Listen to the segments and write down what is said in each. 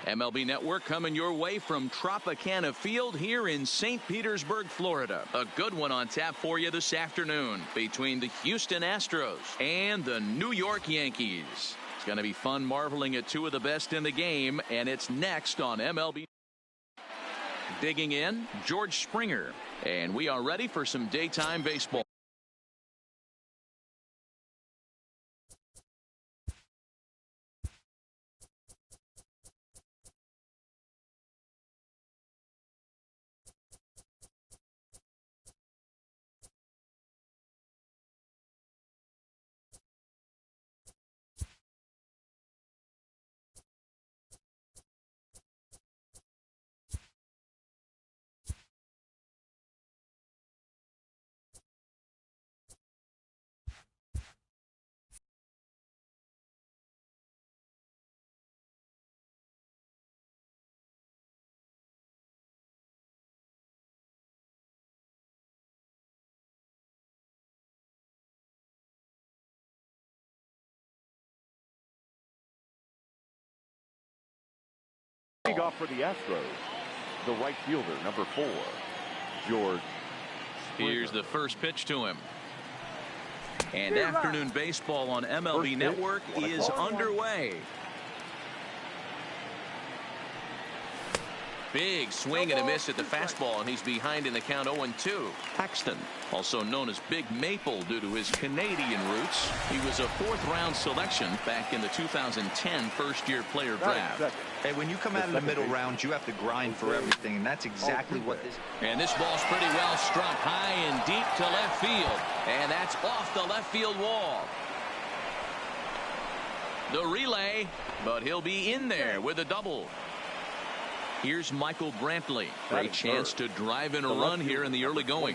MLB Network coming your way from Tropicana Field here in St. Petersburg, Florida. A good one on tap for you this afternoon between the Houston Astros and the New York Yankees. It's going to be fun marveling at two of the best in the game, and it's next on MLB. Digging in, George Springer, and we are ready for some daytime baseball. Off for the Astros, the right fielder, number 4, George Springer. Here's the first pitch to him. And afternoon baseball on MLB Network is underway. Big swing and a miss at the fastball, and he's behind in the count 0-2. Paxton, also known as Big Maple due to his Canadian roots. He was a 4th-round selection back in the 2010 first-year player draft. Hey, when you come out of the middle rounds, you have to grind for everything, and that's exactly what this. And this ball's pretty well struck high and deep to left field, and that's off the left field wall. The relay, but he'll be in there with a double. Here's Michael Brantley. Great chance to drive in a run here in the early going.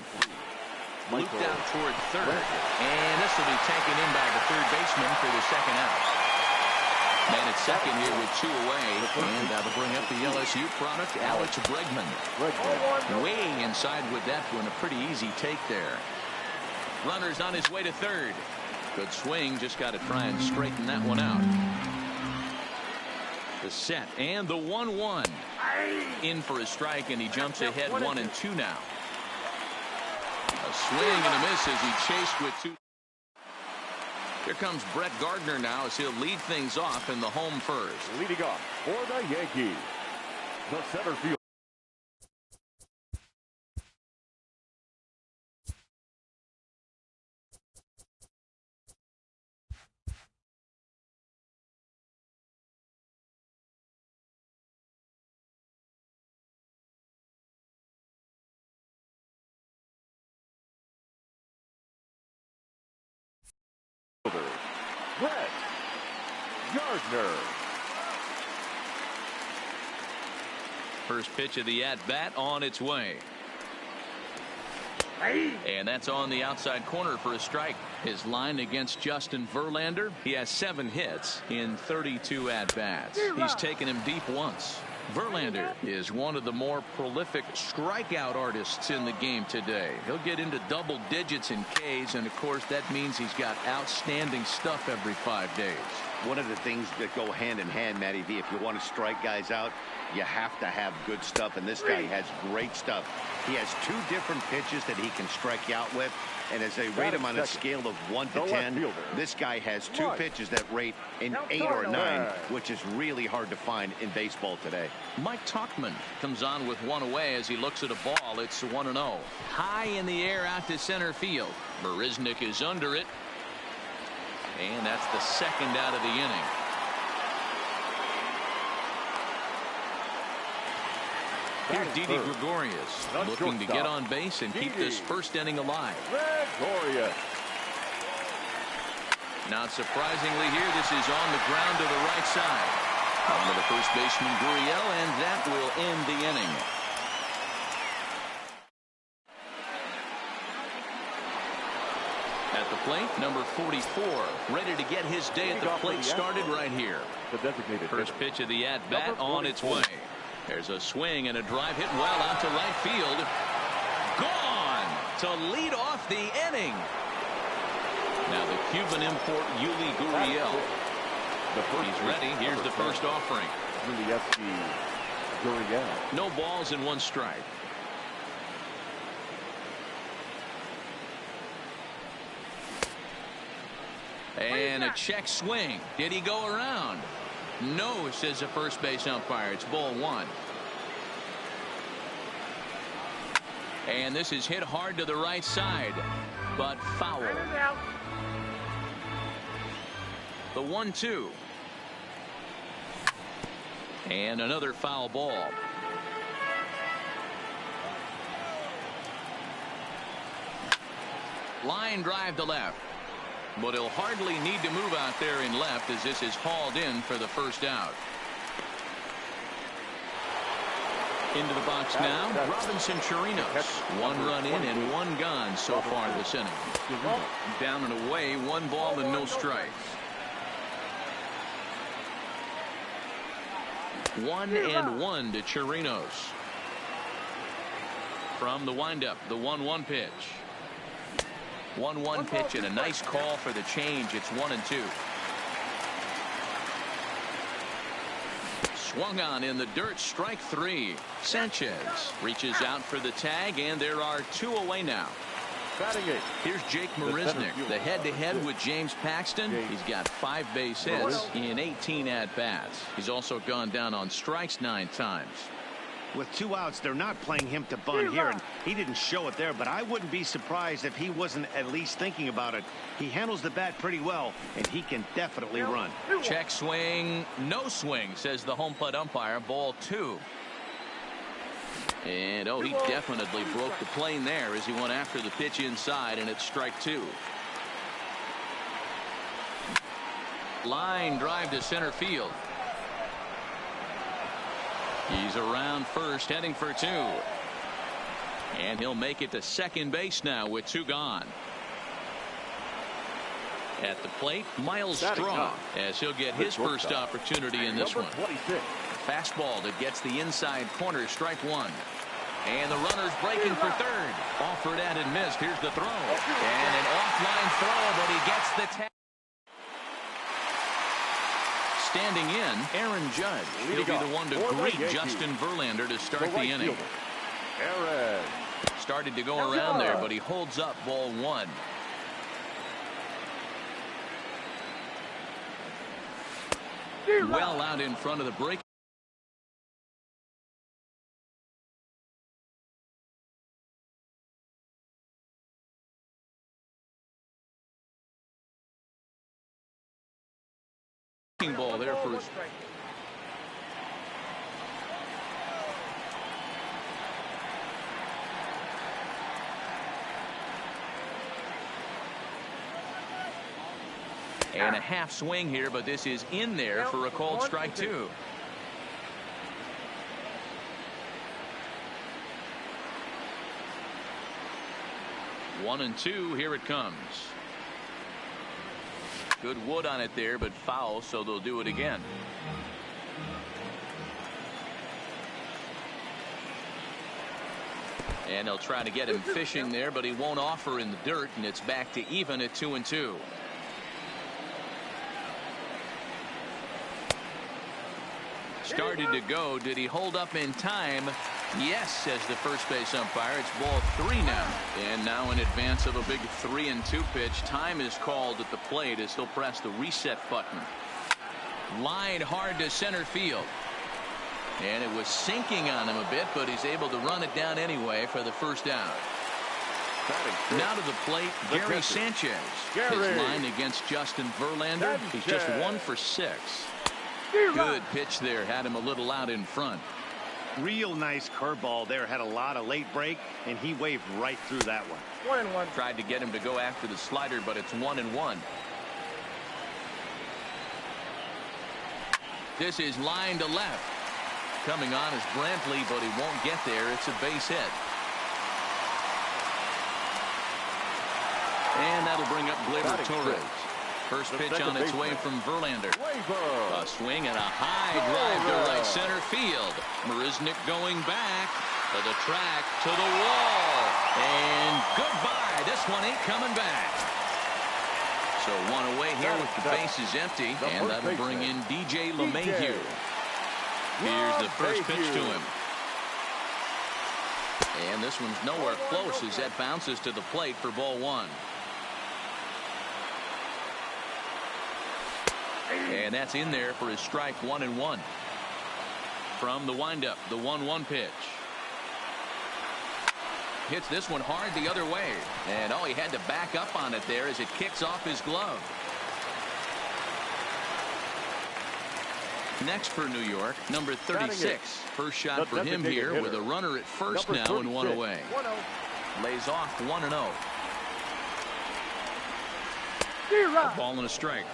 Looped out toward third, and this will be taken in by the third baseman for the second out. Man at second here with 2 away, and that'll bring up the LSU product, Alex Bregman. Way inside with that one, a pretty easy take there. Runner's on his way to third. Good swing, just got to try and straighten that one out. The set and the 1-1. In for a strike, and he jumps ahead 1-2 now. A swing and a miss as he chased with 2. Here comes Brett Gardner now as he'll lead things off in the home first. Leading off for the Yankees, the center field. Brett Gardner. First pitch of the at-bat on its way. And that's on the outside corner for a strike. His line against Justin Verlander, he has 7 hits in 32 at-bats. He's taken him deep once. Verlander is one of the more prolific strikeout artists in the game today. He'll get into double digits in Ks, and of course that means he's got outstanding stuff every 5 days. One of the things that go hand in hand, Matty V, if you want to strike guys out, you have to have good stuff, and this guy has great stuff. He has 2 different pitches that he can strike you out with, and as they rate him on a scale of 1 to 10, this guy has 2 pitches that rate an 8 or a 9, which is really hard to find in baseball today. Mike Tauchman comes on with 1 away as he looks at a ball. It's 1-0. High in the air out to center field. Marisnick is under it, and that's the second out of the inning. Here's Didi Gregorius looking to get on base and keep this first inning alive. Gregorius. Not surprisingly here, this is on the ground to the right side. On to the first baseman Gurriel, and that will end the inning. At the plate, number 44, ready to get his day at the plate started right here. The designated first pitch of the at-bat on its way. There's a swing and a drive hit well out to right field. Gone to lead off the inning. Now the Cuban import Yuli Gurriel. He's ready. Here's the first offering. baseman, the SC Gurriel. No balls and 1 strike. And a check swing. Did he go around? No, says the first base umpire. It's ball 1. And this is hit hard to the right side, but foul. The 1-2. And another foul ball. Line drive to left. But he'll hardly need to move out there in left as this is hauled in for the first out. Into the box now, Robinson Chirinos. 1 run in and 1 gone so far this inning. Down and away, 1 ball and no strikes. 1-1 to Chirinos. From the windup, the 1-1 pitch. 1-1 pitch and a nice call for the change. It's 1-2. Swung on in the dirt, strike 3. Sanchez reaches out for the tag, and there are 2 away now. Here's Jake Marisnick, the head-to-head with James Paxton. He's got 5 base hits in 18 at-bats. He's also gone down on strikes 9 times. With 2 outs, they're not playing him to bunt here, and he didn't show it there, but I wouldn't be surprised if he wasn't at least thinking about it. He handles the bat pretty well, and he can definitely run. Check swing, no swing, says the home plate umpire. Ball 2. And oh, he definitely broke the plane there as he went after the pitch inside, and it's strike 2. Line drive to center field. He's around first, heading for 2. And he'll make it to second base now with 2 gone. At the plate, Miles Straw, as he'll get his first opportunity in this one. Fastball that gets the inside corner, strike 1. And the runner's breaking for third. Offered at and missed. Here's the throw. And an offline throw, but he gets the tag. Standing in, Aaron Judge. He'll be the one to greet Justin Verlander to start the inning. Started to go around there, but he holds up ball 1. Well out in front of the break. Ball there for his and a half swing here, but this is in there for a called strike 2. One and 2, here it comes. Good wood on it there, but foul, so they'll do it again. And they'll try to get him fishing there, but he won't offer in the dirt, and it's back to even at 2 and 2. Started to go. Did he hold up in time? Yes, says the first base umpire. It's ball 3 now. And now in advance of a big 3 and 2 pitch, time is called at the plate as he'll press the reset button. Line hard to center field. And it was sinking on him a bit, but he's able to run it down anyway for the first out. Now to the plate, Gary Sanchez. His line against Justin Verlander. He's just 1 for 6. Good pitch there. Had him a little out in front. Real nice curveball there. Had a lot of late break, and he waved right through that one. 1-1. Tried to get him to go after the slider, but it's 1-1. This is line to left. Coming on is Brantley, but he won't get there. It's a base hit. And that'll bring up Gleyber Torres. First pitch on its way from Verlander. A swing and a high drive to right center field. Marisnick going back to the track, to the wall. And goodbye. This one ain't coming back. So 1 away here with the bases empty. And that'll bring in DJ LeMahieu. Here's the first pitch to him. And this one's nowhere close as that bounces to the plate for ball one. And that's in there for his strike 1-1. From the windup, the 1-1 pitch. Hits this one hard the other way. And he had to back up on it there as it kicks off his glove. Next for New York, number 36. First shot for him here with a runner at first now and one away. Lays off 1-0. A ball and a strike.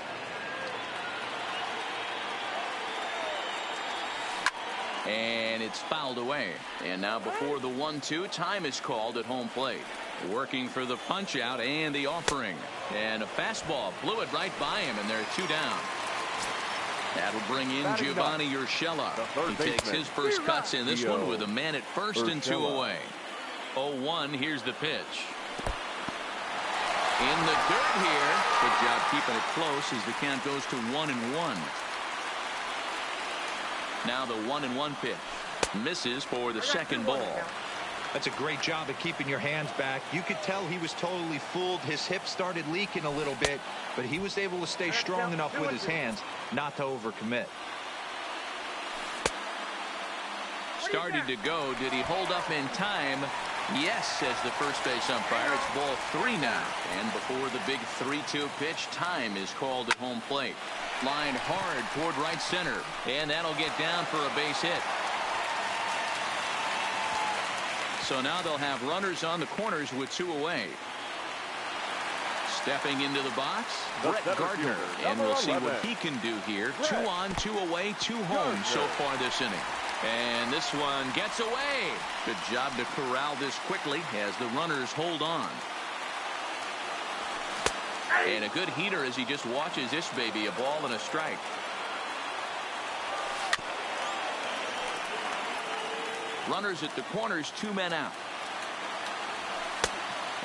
And it's fouled away. And now before the 1-2, time is called at home plate. Working for the punch out and the offering. And a fastball blew it right by him, and they're 2 down. That'll bring in Giovanni Urshela. He takes his first cuts in this one with a man at first and 2 away. 0-1, here's the pitch. In the dirt here. Good job keeping it close as the count goes to 1-1. Now the 1-1 pitch. Misses for the second ball. That's a great job of keeping your hands back. You could tell he was totally fooled. His hip started leaking a little bit, but he was able to stay strong enough with his hands not to overcommit. Started to go. Did he hold up in time? Yes, says the first base umpire. It's ball 3 now. And before the big 3-2 pitch, time is called at home plate. Line hard toward right center. And that'll get down for a base hit. So now they'll have runners on the corners with 2 away. Stepping into the box, Brett Gardner. And we'll see what he can do here. 2 on, 2 away, 2 home so far this inning. And this one gets away. Good job to corral this quickly as the runners hold on. And a good heater as he just watches this baby. A ball and a strike. Runners at the corners, 2 men out.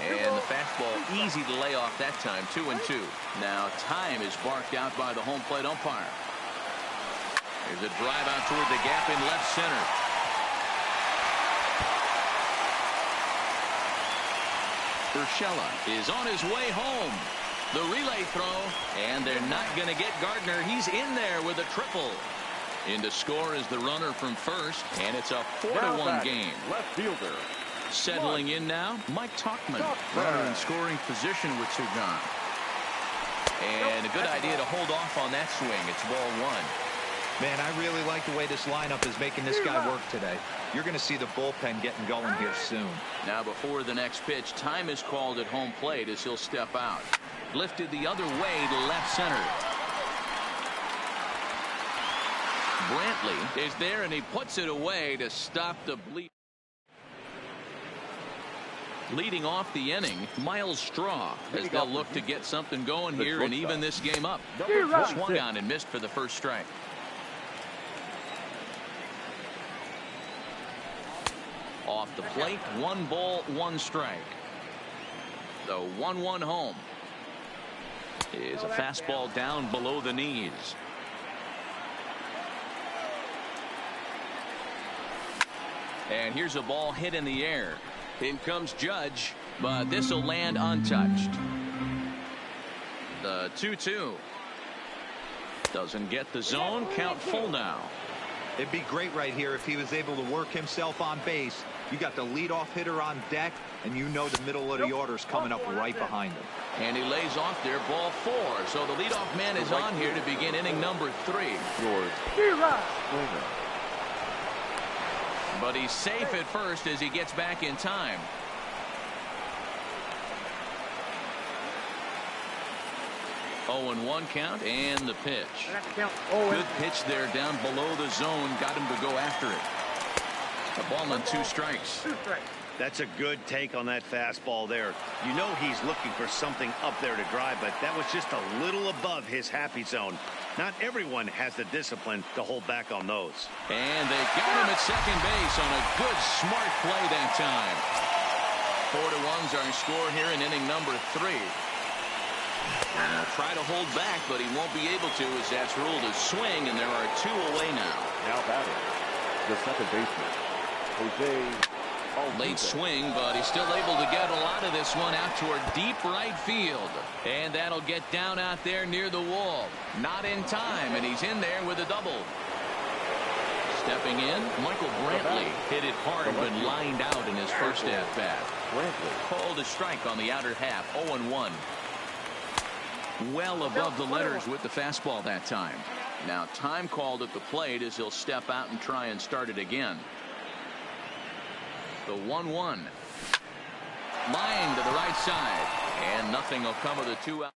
And the fastball easy to lay off that time. 2-2. Now time is barked out by the home plate umpire. There's a drive out toward the gap in left center. Urshela is on his way home. The relay throw, and they're not going to get Gardner. He's in there with a triple. In to score is the runner from first, and it's a 4-1 game. Left fielder. Settling in now, Mike Tauchman. Runner in scoring position with 2 gone. And a good idea to hold off on that swing. It's ball 1. Man, I really like the way this lineup is making this guy work today. You're going to see the bullpen getting going here soon. Now before the next pitch, time is called at home plate as he'll step out. Lifted the other way to left center. Brantley is there, and he puts it away to stop the bleed. Leading off the inning, Miles Straw, as they'll look to get something going here and even this game up. Swung on and missed for the first strike. Off the plate, 1 ball, 1 strike. The 1-1 home is a fastball down below the knees. And here's a ball hit in the air. In comes Judge, but this will land untouched. The 2-2. Doesn't get the zone. Count full now. It'd be great right here if he was able to work himself on base. You got the leadoff hitter on deck, and you know the middle of the order's coming up right behind him. And he lays off there, ball 4. So the leadoff man is on here to begin inning number 3. But he's safe at first as he gets back in time. Oh, and 1 count, and the pitch. Good pitch there down below the zone. Got him to go after it. A ball and 2 strikes. That's a good take on that fastball there. You know he's looking for something up there to drive, but that was just a little above his happy zone. Not everyone has the discipline to hold back on those. And they got him at second base on a good, smart play that time. 4-1's our score here in inning number 3. And he'll try to hold back, but he won't be able to as that's ruled a swing, and there are 2 away now. Now batting, the second baseman, Jose. Late swing, but he's still able to get a lot of this one out toward deep right field. And that'll get down out there near the wall. Not in time, and he's in there with a double. Stepping in, Michael Brantley hit it hard but lined out in his first at-bat. Called a strike on the outer half, 0-1. Well above the letters with the fastball that time. Now time called at the plate as he'll step out and try and start it again. The 1-1. Line to the right side. And nothing will come of the 2 out.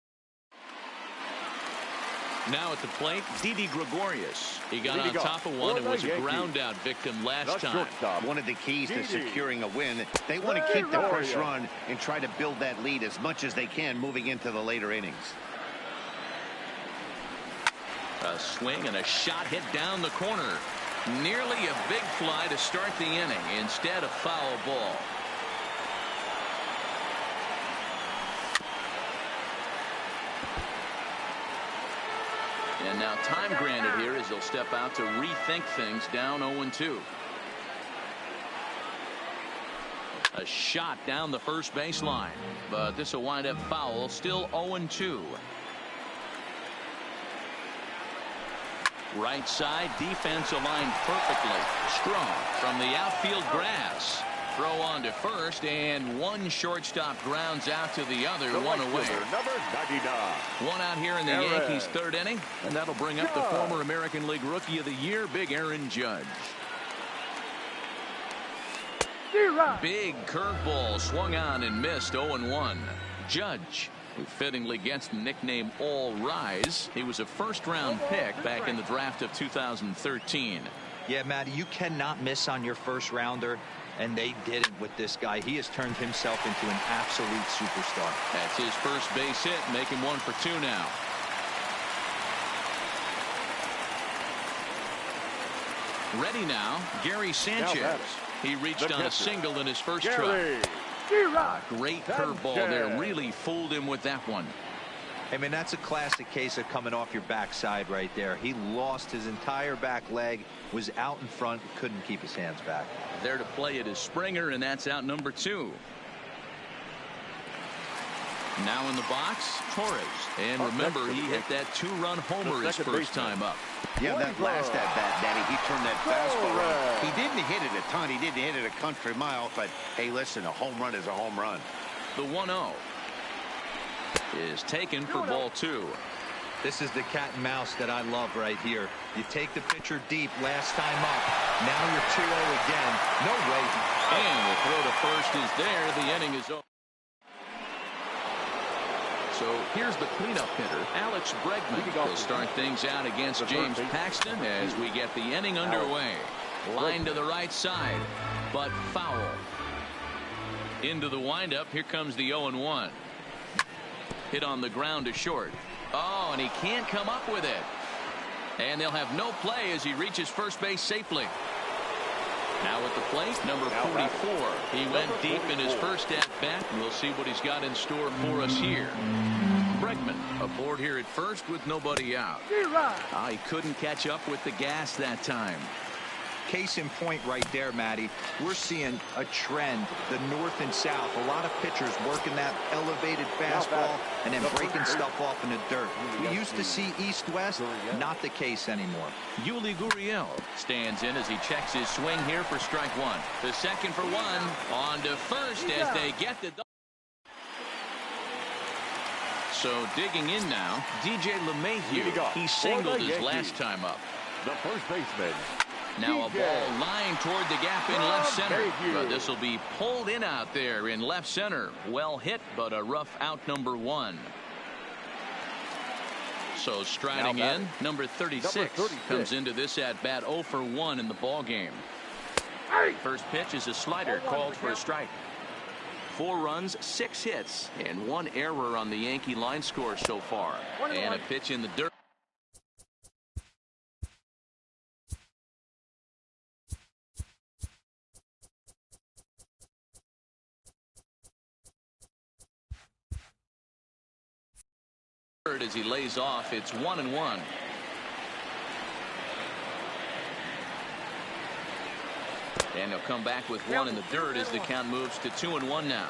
Now at the plate, Didi Gregorius. He got on top of one and was a ground out victim last time. One of the keys to securing a win. They want to keep the first run and try to build that lead as much as they can moving into the later innings. A swing and a shot hit down the corner. Nearly a big fly to start the inning. Instead, a foul ball. And now time granted here as he'll step out to rethink things down 0-2. A shot down the first baseline. But this will wind up foul. Still 0-2. Right side defense aligned perfectly. Strong from the outfield grass. Throw on to first, and one shortstop grounds out to the other, one away. Number 99. One out here in the Yankees' third inning, and that'll bring up the former American League Rookie of the Year, Big Aaron Judge. Big curveball swung on and missed, 0-1. Judge, who fittingly gets the nickname All Rise. He was a first-round pick back in the draft of 2013. Yeah, Matty, you cannot miss on your first-rounder, and they didn't with this guy. He has turned himself into an absolute superstar. That's his first base hit, making 1 for 2 now. Ready now, Gary Sanchez. He reached on a single in his first try. Great curveball there. Really fooled him with that one. I mean, that's a classic case of coming off your backside right there. He lost his entire back leg, was out in front, couldn't keep his hands back. There to play it is Springer, and that's out number 2. Now in the box, Torres. And remember, he hit that 2-run homer his first time up. Yeah, that last at-bat, Danny, he turned that fastball around. He didn't hit it a ton. He didn't hit it a country mile. But, hey, listen, a home run is a home run. The 1-0 is taken for ball 2. This is the cat and mouse that I love right here. You take the pitcher deep last time up. Now you're 2-0 again. No way. And the throw to first is there. The inning is over. So here's the cleanup hitter, Alex Bregman. Will start things out against James Paxton as we get the inning underway. Line to the right side, but foul. Into the windup. Here comes the 0-1. Hit on the ground to short. Oh, and he can't come up with it. And they'll have no play as he reaches first base safely. Now at the plate, number 44. He went deep in his first at-bat. We'll see what he's got in store for us here. Bregman aboard here at first with nobody out. He couldn't catch up with the gas that time. Case in point right there, Matty. We're seeing a trend, the north and south. A lot of pitchers working that elevated fastball and then breaking stuff off in the dirt. We used to see east-west, not the case anymore. Yuli Gurriel stands in as he checks his swing here for strike 1. The second for 1. On to first as they get the double. So digging in now, DJ LeMahieu. He singled his last time up. The first baseman. Now a ball lined toward the gap in left center. But this will be pulled in out there in left center. Well hit, but a rough out number 1. So striding in, number 36 comes into this at bat 0 for 1 in the ball game. First pitch is a slider called for a strike. 4 runs, 6 hits, and 1 error on the Yankee line score so far. And a pitch in the dirt. As he lays off, it's 1-1. And he'll come back with one in the dirt as the count moves to 2-1 now.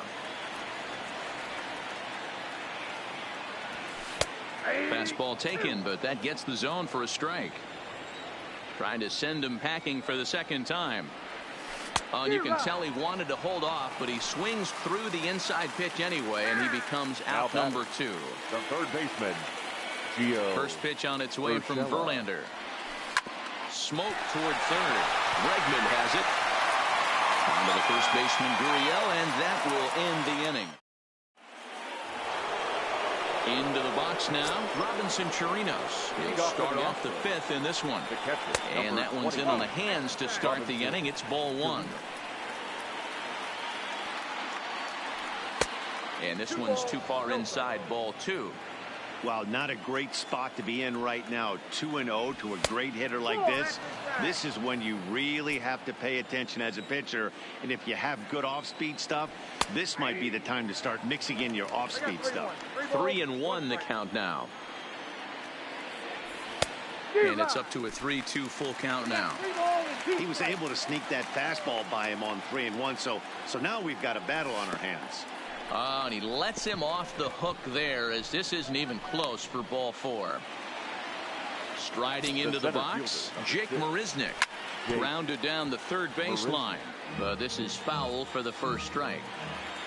Fastball taken, but that gets the zone for a strike. Trying to send him packing for the second time. And you can tell he wanted to hold off, but he swings through the inside pitch anyway, and he becomes out number 2. The third baseman, Gio. First pitch on its way from Verlander. Smoke toward third. Bregman has it. On to the first baseman, Gurriel, and that will end the inning. Into the box now, Robinson Chirinos. He'll start off the 5th in this one. And that one's in on the hands to start the inning. It's ball 1. And this one's too far inside, ball 2. Well, not a great spot to be in right now. 2-0 to a great hitter like this. This is when you really have to pay attention as a pitcher. And if you have good off-speed stuff, this might be the time to start mixing in your off-speed stuff. 3-1 the count now. And it's up to a 3-2 full count now. He was able to sneak that fastball by him on 3-1. So now we've got a battle on our hands. And he lets him off the hook there, as this isn't even close for ball 4. Striding into the box, Jake Marisnick. Grounded down the third baseline. But this is foul for the first strike.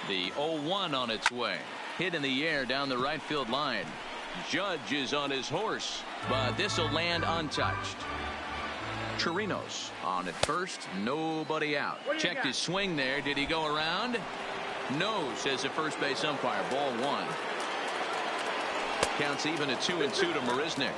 The 0-1 on its way. Hit in the air down the right field line. Judge is on his horse, but this will land untouched. Chirinos on at first, nobody out. Checked his swing there. Did he go around? No, says the first base umpire. Ball 1. Counts even at 2-2 to Marisnick.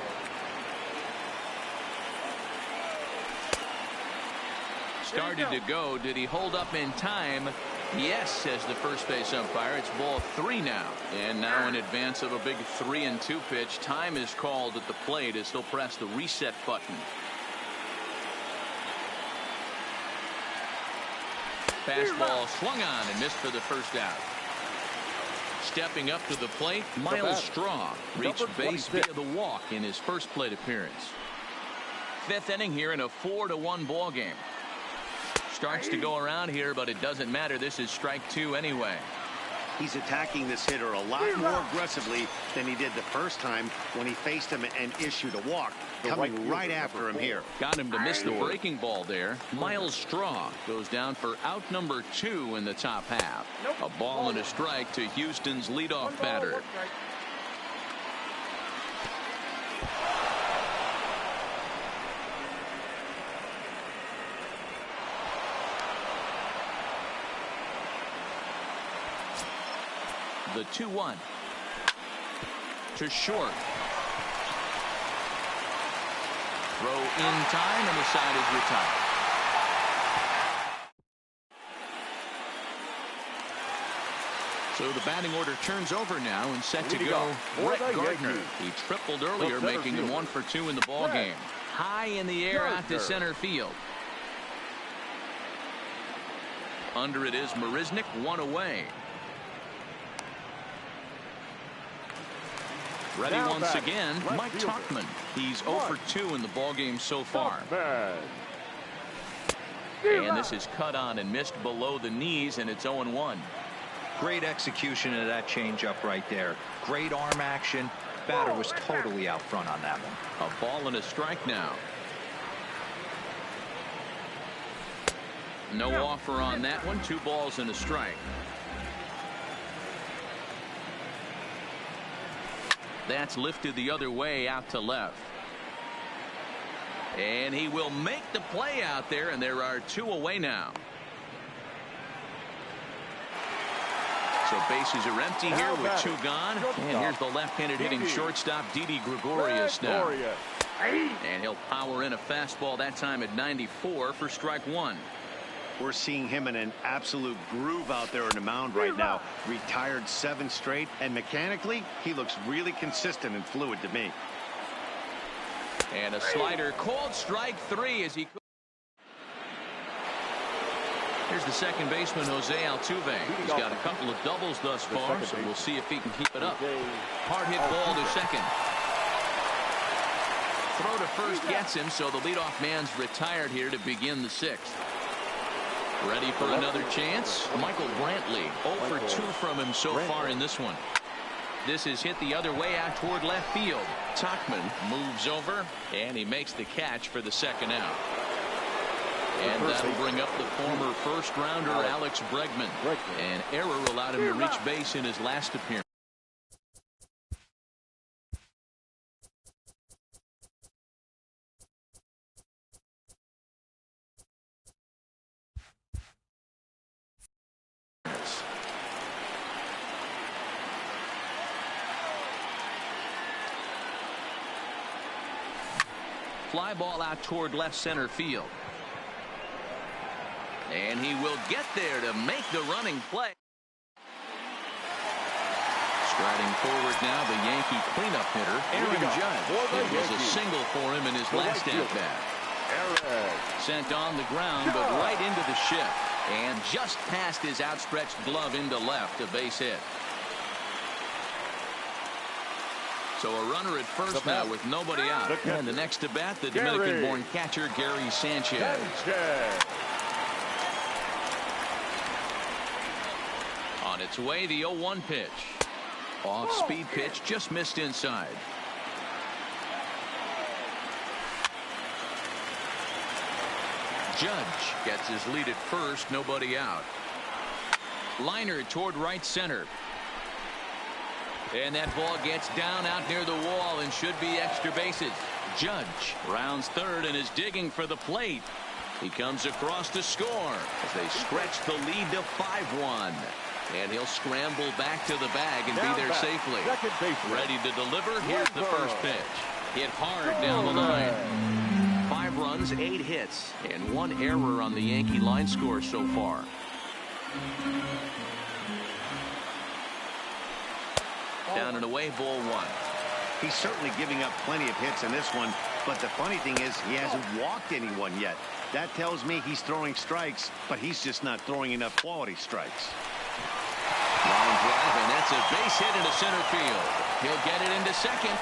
Started to go. Did he hold up in time? Yes, says the first base umpire. It's ball 3 now. And now in advance of a big 3-2 pitch, time is called at the plate as they'll press the reset button. Fastball swung on and missed for the first out. Stepping up to the plate, Miles Straw reached base via the walk in his first plate appearance. 5th inning here in a 4-1 ball game. Starts to go around here, but it doesn't matter. This is strike 2 anyway. He's attacking this hitter a lot more aggressively than he did the first time when he faced him and issued a walk. Coming right after him here. Got him to miss the breaking ball there. Miles Straw goes down for out number 2 in the top half. A ball and a strike to Houston's leadoff batter. The 2-1 to short. Throw in time, and the side is retired. So the batting order turns over now, and set to go Brett Gardner. He tripled earlier, making him 1 for 2 in the ball game. High in the air out to center field. Under it is Marisnick, 1 away. Ready once again, Mike Tauchman. He's 0 for 2 in the ballgame so far. And this is cut on and missed below the knees, and it's 0-1. Great execution of that changeup right there. Great arm action. Batter was totally out front on that one. A ball and a strike now. No offer on that one. 2 balls and a strike. That's lifted the other way out to left. And he will make the play out there, and there are 2 away now. So bases are empty here with 2 gone. And here's the left-handed hitting shortstop, Didi Gregorius now. And he'll power in a fastball that time at 94 for strike 1. We're seeing him in an absolute groove out there on the mound right now. Retired 7 straight, and mechanically, he looks really consistent and fluid to me. And a slider called strike 3 as he. Here's the second baseman, Jose Altuve. He's got a couple of doubles thus far, so we'll see if he can keep it up. Hard hit ball to second. Throw to first gets him, so the leadoff man's retired here to begin the 6th. Ready for another chance. Michael Brantley 0 for 2 from him so far in this one. This is hit the other way out toward left field. Tauchman moves over, and he makes the catch for the second out. And that'll bring up the former first-rounder Alex Bregman. An error allowed him to reach base in his last appearance. Fly ball out toward left center field. And he will get there to make the running play. Striding forward now, the Yankee cleanup hitter, Aaron Judge. It was a single for him in his last at-bat. Sent on the ground, but right into the shift. And just past his outstretched glove into left, a base hit. So a runner at first now with nobody out. And the next to bat, the Dominican-born catcher, Gary Sanchez. On its way, the 0-1 pitch. Off-speed pitch, just missed inside. Judge gets his lead at first, nobody out. Liner toward right center. And that ball gets down out near the wall and should be extra bases. Judge rounds third and is digging for the plate. He comes across to score as they stretch the lead to 5-1. And he'll scramble back to the bag and be there safely. Ready to deliver. Here's the first pitch. Hit hard down the line. 5 runs, 8 hits, and 1 error on the Yankee line score so far. Down and away, ball 1. He's certainly giving up plenty of hits in this one, but the funny thing is he hasn't walked anyone yet. That tells me he's throwing strikes, but he's just not throwing enough quality strikes. Line drive, and that's a base hit into center field. He'll get it into second.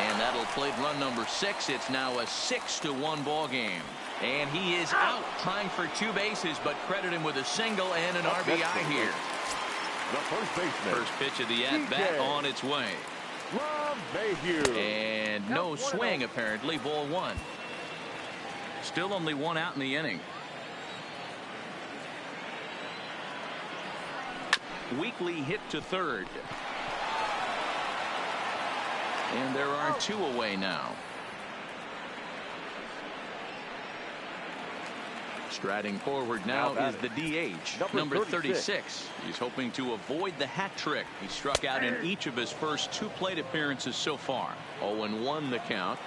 And that'll plate run number 6. It's now a 6-1 ball game. And he is out trying for 2 bases, but credit him with a single and an RBI here. The first baseman. First pitch of the at-bat on its way. And no swing, apparently. Ball 1. Still only 1 out in the inning. Weekly hit to third. And there are 2 away now. Striding forward now is the DH, number 36. He's hoping to avoid the hat trick. He struck out in each of his first 2 plate appearances so far. 0-1 the count.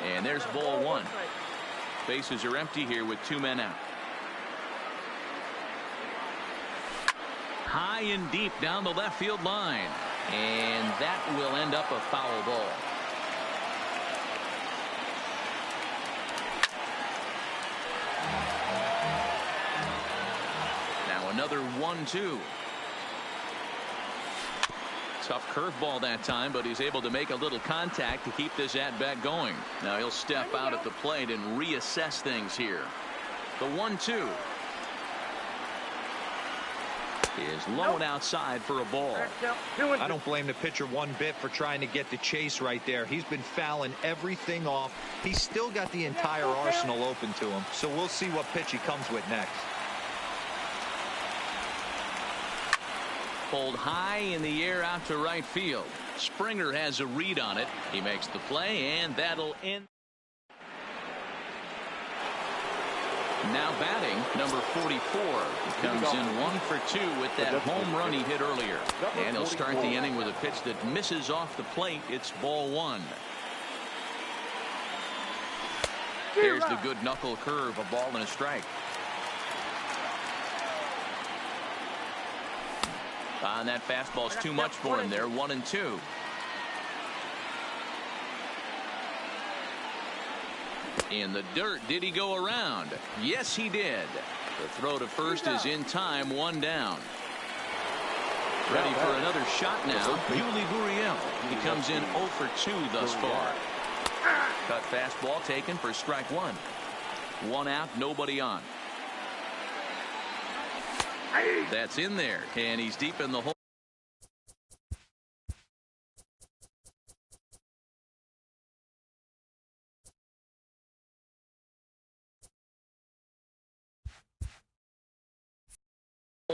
And there's ball 1. Bases are empty here with 2 men out. High and deep down the left field line. And that will end up a foul ball. Now another 1-2. Tough curveball that time, but he's able to make a little contact to keep this at-bat going. Now he'll step out at the plate and reassess things here. The 1-2 is low and outside for a ball. I don't blame the pitcher one bit for trying to get the chase right there. He's been fouling everything off. He's still got the entire arsenal open to him, so we'll see what pitch he comes with next. Pulled high in the air out to right field. Springer has a read on it. He makes the play, and that'll end. Now batting, number 44. He comes in 1 for 2 with that home run he hit earlier. And he'll start the inning with a pitch that misses off the plate. It's ball 1. There's the good knuckle curve, a ball and a strike. And that fastball's too much for him there. 1-2. In the dirt, did he go around? Yes, he did. The throw to first is in time, 1 down. Ready for another shot now. Yuli Gurriel. He comes in 0 for 2 thus far. Cut fastball taken for strike one. One out, nobody on. That's in there, and he's deep in the hole.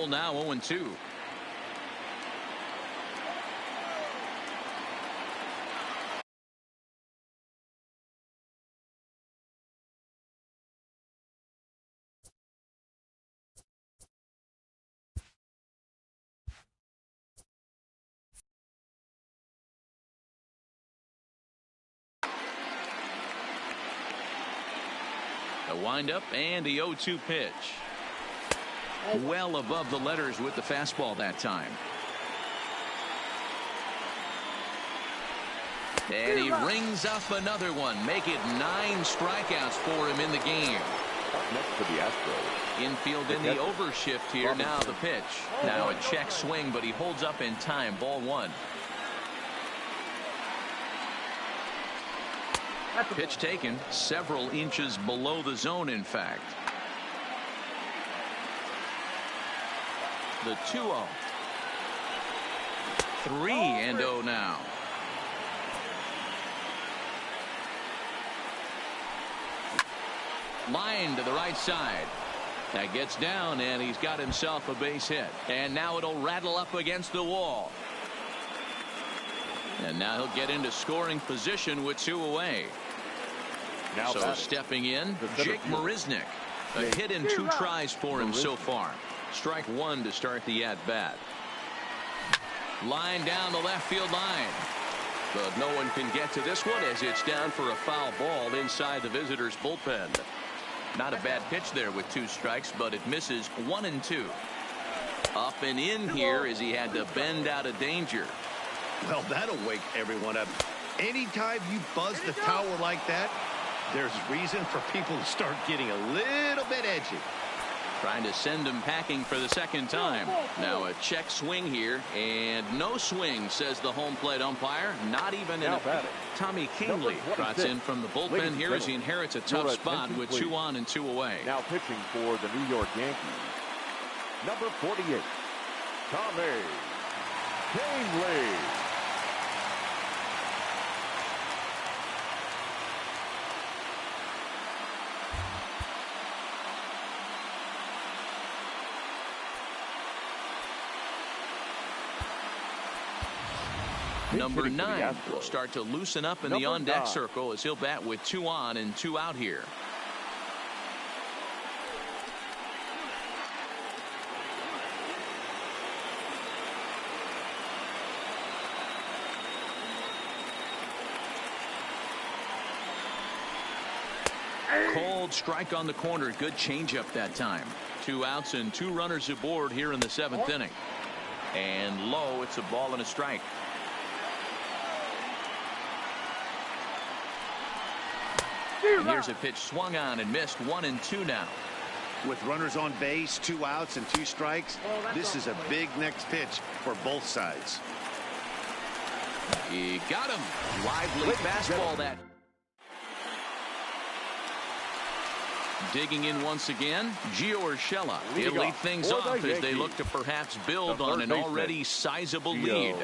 Now 0-2. A windup and the 0-2 pitch. Well above the letters with the fastball that time. And he rings up another one. Make it 9 strikeouts for him in the game. Up next for the Astros. Infield in the overshift here. Now the pitch. Now a check swing, but he holds up in time. Ball one. Pitch taken several inches below the zone, in fact. The 2-0. 3-0 now. Line to the right side. That gets down, and he's got himself a base hit. And now it'll rattle up against the wall. And now he'll get into scoring position with 2 away. Now so stepping in, Jake Marisnick. A hit in 2 tries for him so far. Strike one to start the at-bat. Line down the left field line. But no one can get to this one as it's down for a foul ball inside the visitors' bullpen. Not a bad pitch there with 2 strikes, but it misses 1-2. Up and in here as he had to bend out of danger. Well, that'll wake everyone up. Anytime you buzz the tower like that, there's reason for people to start getting a little bit edgy. Trying to send him packing for the second time. Now a check swing here, and no swing, says the home plate umpire. Not even in a... Tommy Kingley trots in from the bullpen here as he inherits a tough spot with 2 on and 2 away. Now pitching for the New York Yankees, number 48, Tommy Kingley. Number 9 will start to loosen up in the on-deck circle as he'll bat with 2 on and 2 out here. Cold strike on the corner. Good changeup that time. 2 outs and 2 runners aboard here in the 7th inning. And low, it's a ball and a strike. And here's a pitch swung on and missed. 1-2 now. With runners on base, 2 outs and 2 strikes, this is a big next pitch for both sides. He got him. Lively fastball that. Digging in once again, Gio Urshela. He'll lead things off as they look to perhaps build on an already sizable lead.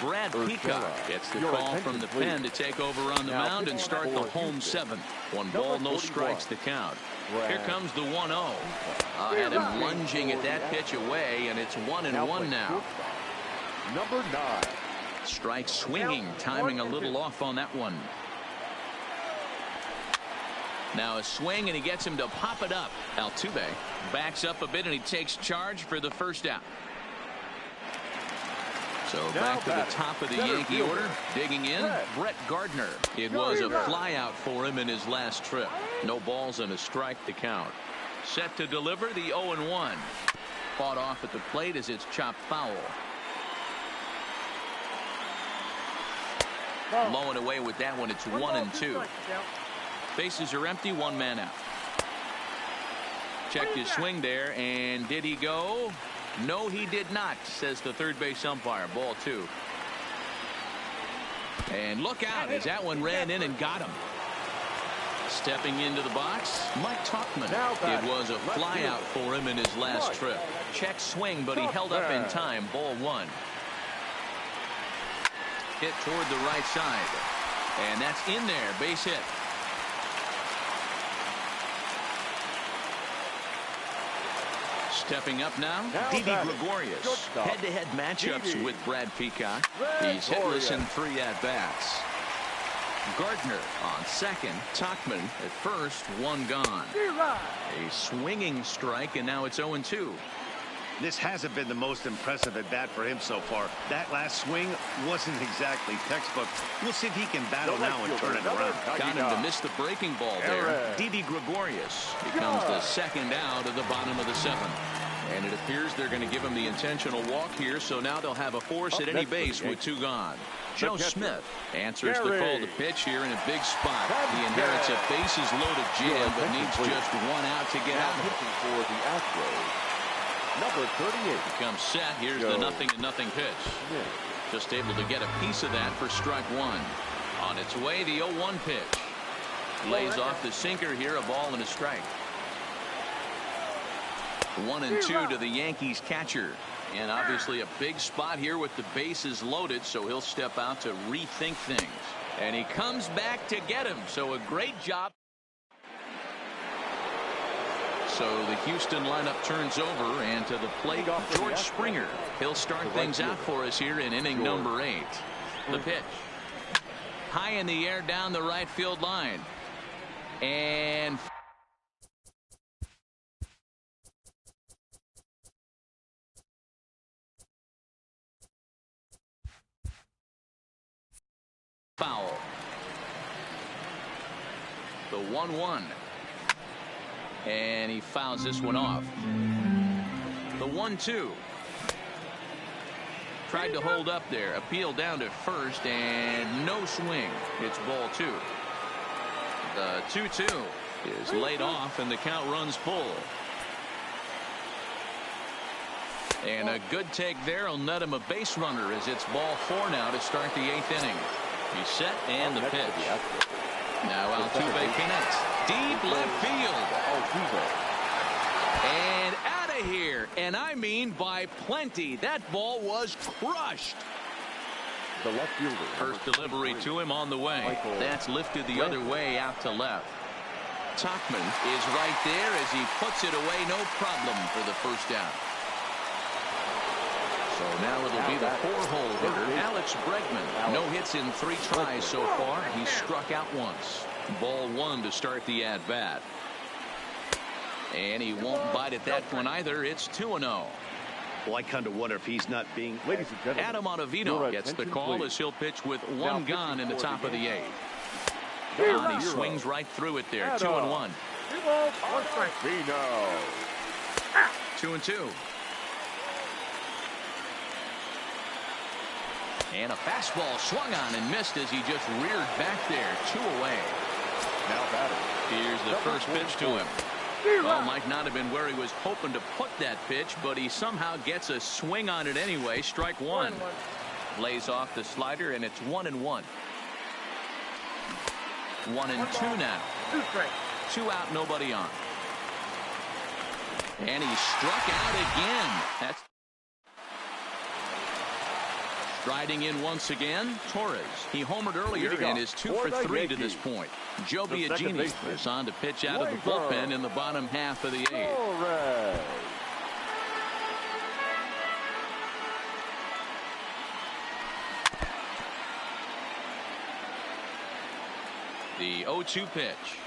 Brad Peacock gets the call from the pen to take over on the mound and start the home 7th. 1 ball, no strikes to count. Here comes the 1-0. Had him lunging at that pitch away, and it's 1-1 now. Number 9. Strike swinging, timing a little off on that one. Now a swing, and he gets him to pop it up. Altuve backs up a bit, and he takes charge for the first out. So back to the top of the Yankee order. Digging in, Brett Gardner. It was a fly out for him in his last trip. No balls and a strike to count. Set to deliver the 0-1. Fought off at the plate as it's chopped foul. Low and away with that one. It's 1-2. Bases are empty, 1 man out. Checked his swing there, and did he go? No, he did not, says the third base umpire. Ball 2. And look out as that one ran in and got him. Stepping into the box, Mike Tauchman. It was a flyout for him in his last trip. Check swing, but he held up in time. Ball 1. Hit toward the right side. And that's in there. Base hit. Stepping up now, Didi Gregorius. Head-to-head matchups with Brad Peacock. He's hitless in 3 at-bats. Gardner on second. Tauchman at first. 1 gone. A swinging strike, and now it's 0-2. This hasn't been the most impressive at bat for him so far. That last swing wasn't exactly textbook. We'll see if he can battle now and turn it around. Got him to miss the breaking ball there. Didi Gregorius becomes the second out of the bottom of the 7th. And it appears they're going to give him the intentional walk here, so now they'll have a force at any base with 2 gone. Joe Smith answers the call to pitch here in a big spot. He inherits a bases loaded jam, but needs just 1 out to get out. For the Astros, number 38. Becomes set. Here's the 0-0 pitch. Just able to get a piece of that for strike 1. On its way, the 0-1 pitch. Lays off the sinker here, a ball and a strike. 1-2 to the Yankees catcher. And obviously a big spot here with the bases loaded, so he'll step out to rethink things. And he comes back to get him, so a great job. So the Houston lineup turns over, and to the plate, George Springer. He'll start things out for us here in inning number 8. The pitch. High in the air down the right field line. And foul. The 1-1. And he fouls this one off. The 1-2. Tried to hold up there. Appeal down to first, and no swing. It's ball 2. The 2-2 is laid off, and the count runs full. And a good take there will net him a base runner as it's ball 4 now to start the 8th inning. He's set, and the pitch. Now Altuve connects. Deep left field. And out of here. And I mean by plenty. That ball was crushed. The left fielder. First delivery to him on the way. That's lifted the other way out to left. Tauchman is right there as he puts it away. No problem for the first down. So now it'll be the 4-hole hitter, Alex Bregman. No hits in 3 tries so far. He's struck out once. Ball 1 to start the at-bat. And he won't bite at that one either. It's 2-0. Well, I kind of wonder if he's not being. Ladies and gentlemen, Adam Ottavino gets the call as he'll pitch with 1 gone in the top of the 8th. And he swings right through it there. 2-1. 2-2. And a fastball swung on and missed as he just reared back there. 2 away. Now batting. Here's the first pitch to him. Well, might not have been where he was hoping to put that pitch, but he somehow gets a swing on it anyway. Strike 1. Lays off the slider, and it's 1-1. 1-2 now. 2 out, nobody on. And he struck out again. That's striding in once again, Torres. He homered earlier and is 2 for 3 to this point. Joe Biagini is on to pitch out of the bullpen in the bottom half of the 8th. The 0-2 pitch.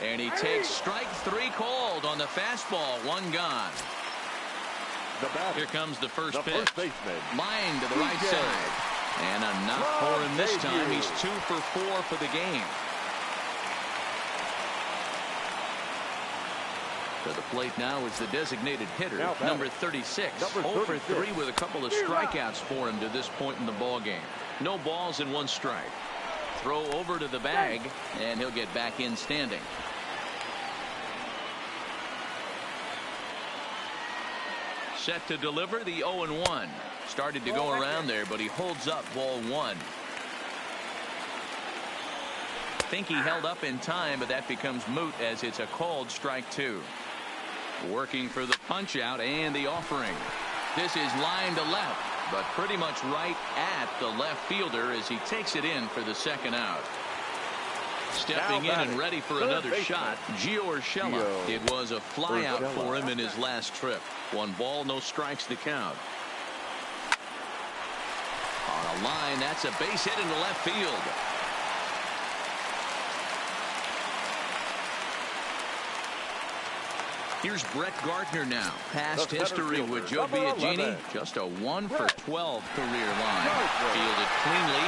And he takes strike 3 called on the fastball. 1 gone. Here comes the first pitch. Line to the right side. And a knock for him this time. He's 2 for 4 for the game. To the plate now is the designated hitter, number 36. 0 for 3 with a couple of strikeouts for him to this point in the ball game. No balls and 1 strike. Throw over to the bag, and he'll get back in standing. Set to deliver the 0-1. Started to go around there, but he holds up ball 1. think he held up in time, but that becomes moot as it's a called strike 2. Working for the punch out and the offering. This is line to left, but pretty much right at the left fielder as he takes it in for the second out. Stepping in and ready for another shot, Gio Urshela. It was a flyout for him in his last trip. 1 ball, no strikes to count. On a line, that's a base hit into left field. Here's Brett Gardner now. Past history with Joe Biagini, just a 1 for 12 career line. Fielded cleanly.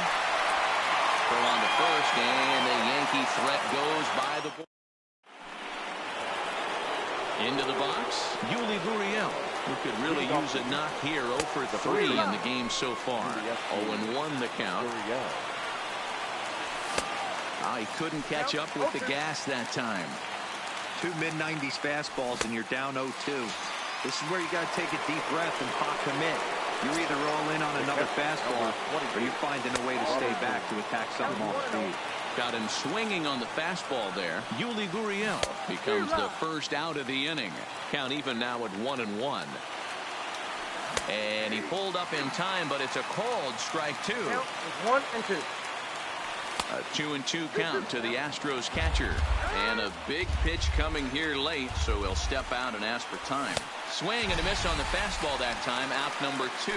Throw on to first, and the Yankee threat goes by the ball. Into the box, Yuli Gurriel, who could really use a knock here. 0 for 3 in the game so far. 0-1 the count. He couldn't catch up with the gas that time. 2 mid-90s fastballs and you're down 0-2. This is where you got to take a deep breath and pop commit. You're either all in on another fastball or you're finding a way to stay back to attack something off speed. Got him swinging on the fastball there. Yuli Gurriel becomes the first out of the inning. Count even now at 1-1. And he pulled up in time, but it's a called strike 2. 1-2. A 2-2 count to the Astros catcher. And a big pitch coming here late, so he'll step out and ask for time. Swing and a miss on the fastball that time. Out number 2.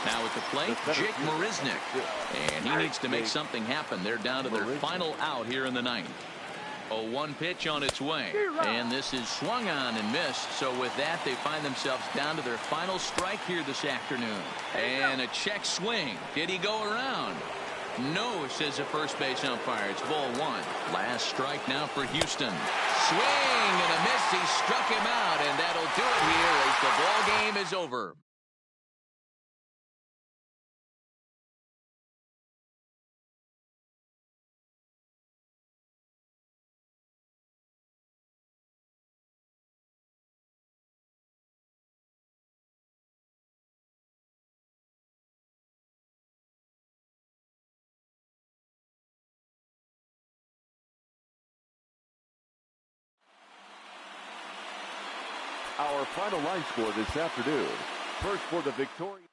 Now at the plate, Jake Marisnick. And he needs to make something happen. They're down to their final out here in the 9th. 0-1 pitch on its way. And this is swung on and missed. So with that, they find themselves down to their final strike here this afternoon. And a check swing. Did he go around? No, says the first base umpire. It's ball 1. Last strike now for Houston. Swing and a miss. He struck him out, and that'll do it here as the ball game is over. Our final line score this afternoon. First for the victorious.